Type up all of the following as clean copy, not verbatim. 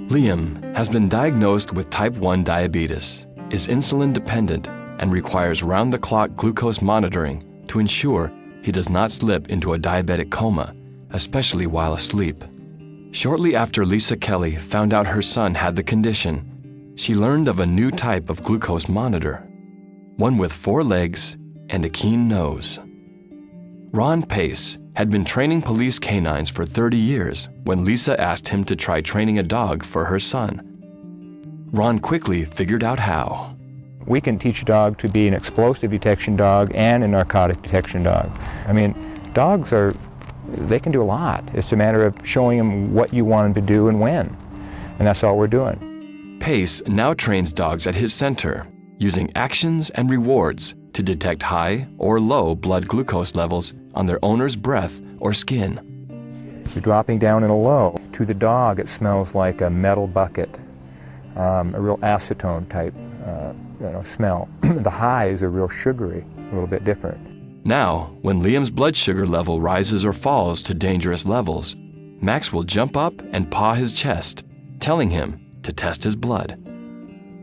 Liam has been diagnosed with type 1 diabetes, is insulin dependent, and requires round-the-clock glucose monitoring to ensure he does not slip into a diabetic coma, especially while asleep. Shortly after Lisa Kelly found out her son had the condition, she learned of a new type of glucose monitor, one with 4 legs and a keen nose. Ron Pace had been training police canines for 30 years when Lisa asked him to try training a dog for her son. Ron quickly figured out how. We can teach a dog to be an explosive detection dog and a narcotic detection dog. I mean, dogs they can do a lot. It's a matter of showing them what you want them to do and when. And that's all we're doing. Pace now trains dogs at his center, using actions and rewards to detect high or low blood glucose levels on their owner's breath or skin. You're dropping down in a low. To the dog, it smells like a metal bucket, a real acetone type smell. The highs are real sugary, a little bit different. Now, when Liam's blood sugar level rises or falls to dangerous levels, Max will jump up and paw his chest, telling him to test his blood.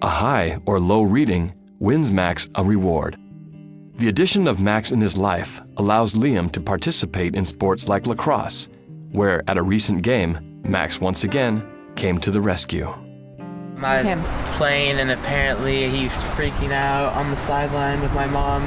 A high or low reading wins Max a reward. The addition of Max in his life allows Liam to participate in sports like lacrosse, where at a recent game, Max once again came to the rescue. I was playing and apparently he was freaking out on the sideline with my mom.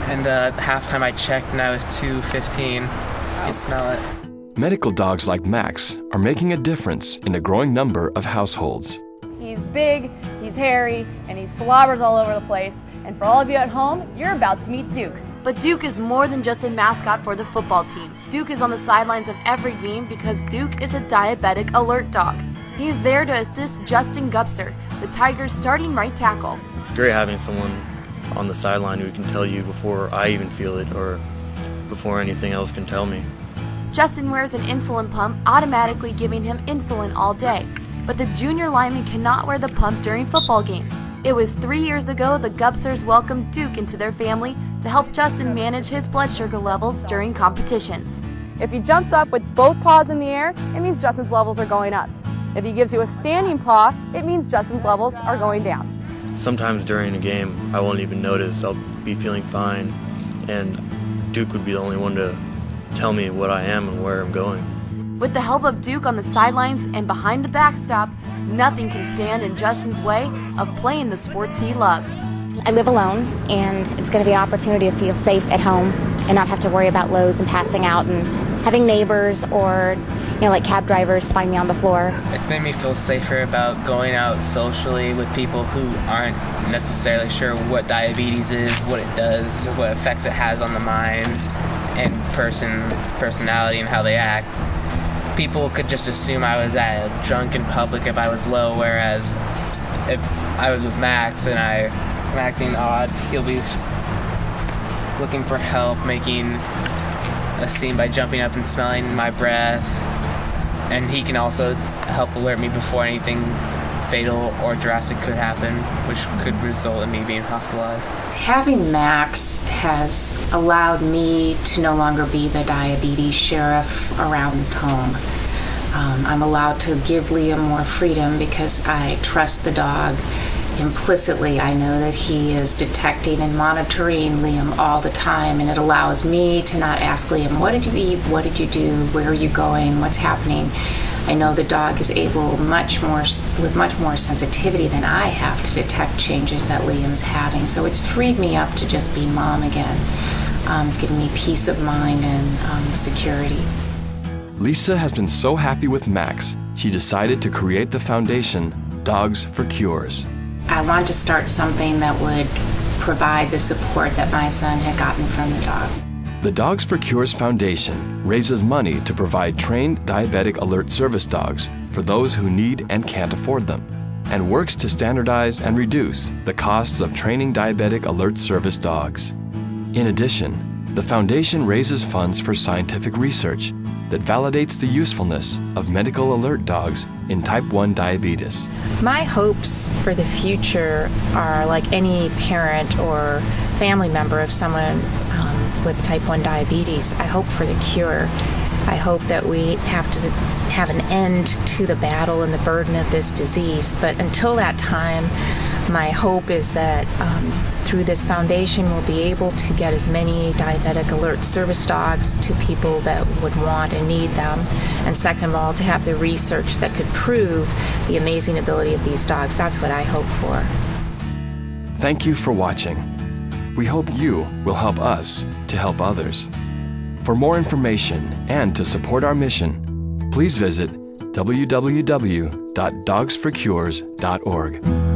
And halftime I checked and I was 2:15. I could smell it. Medical dogs like Max are making a difference in a growing number of households. He's big, he's hairy, and he slobbers all over the place. And for all of you at home, you're about to meet Duke. But Duke is more than just a mascot for the football team. Duke is on the sidelines of every game because Duke is a diabetic alert dog. He's there to assist Justin Gubster, the Tigers' starting right tackle. It's great having someone on the sideline who can tell you before I even feel it or before anything else can tell me. Justin wears an insulin pump, automatically giving him insulin all day. But the junior lineman cannot wear the pump during football games. It was 3 years ago the Gubsters welcomed Duke into their family to help Justin manage his blood sugar levels during competitions. If he jumps up with both paws in the air, it means Justin's levels are going up. If he gives you a standing paw, it means Justin's levels are going down. Sometimes during a game, I won't even notice. I'll be feeling fine, and Duke would be the only one to tell me what I am and where I'm going. With the help of Duke on the sidelines and behind the backstop, nothing can stand in Justin's way of playing the sports he loves. I live alone, and it's going to be an opportunity to feel safe at home and not have to worry about lows and passing out and having neighbors or like cab drivers find me on the floor. It's made me feel safer about going out socially with people who aren't necessarily sure what diabetes is, what it does, what effects it has on the mind and person's personality and how they act. People could just assume I was drunk in public if I was low, whereas if I was with Max and I'm acting odd, he'll be looking for help, making a scene by jumping up and smelling my breath. And he can also help alert me before anything fatal or drastic could happen, which could result in me being hospitalized. Having Max has allowed me to no longer be the diabetes sheriff around home. I'm allowed to give Liam more freedom because I trust the dog implicitly. I know that he is detecting and monitoring Liam all the time, and it allows me to not ask Liam, what did you eat, what did you do, where are you going, what's happening. I know the dog is able with much more sensitivity than I have to detect changes that Liam's having. So it's freed me up to just be mom again. It's given me peace of mind and security. Lisa has been so happy with Max, she decided to create the foundation Dogs for Cures. I wanted to start something that would provide the support that my son had gotten from the dog. The Dogs for Cures Foundation raises money to provide trained diabetic alert service dogs for those who need and can't afford them, and works to standardize and reduce the costs of training diabetic alert service dogs. In addition, the foundation raises funds for scientific research that validates the usefulness of medical alert dogs in type 1 diabetes. My hopes for the future are like any parent or family member of someone with type 1 diabetes. I hope for the cure. I hope that we have to have an end to the battle and the burden of this disease. But until that time, my hope is that through this foundation, we'll be able to get as many diabetic alert service dogs to people that would want and need them. And second of all, to have the research that could prove the amazing ability of these dogs. That's what I hope for. Thank you for watching. We hope you will help us to help others. For more information and to support our mission, please visit www.dogsforcures.org.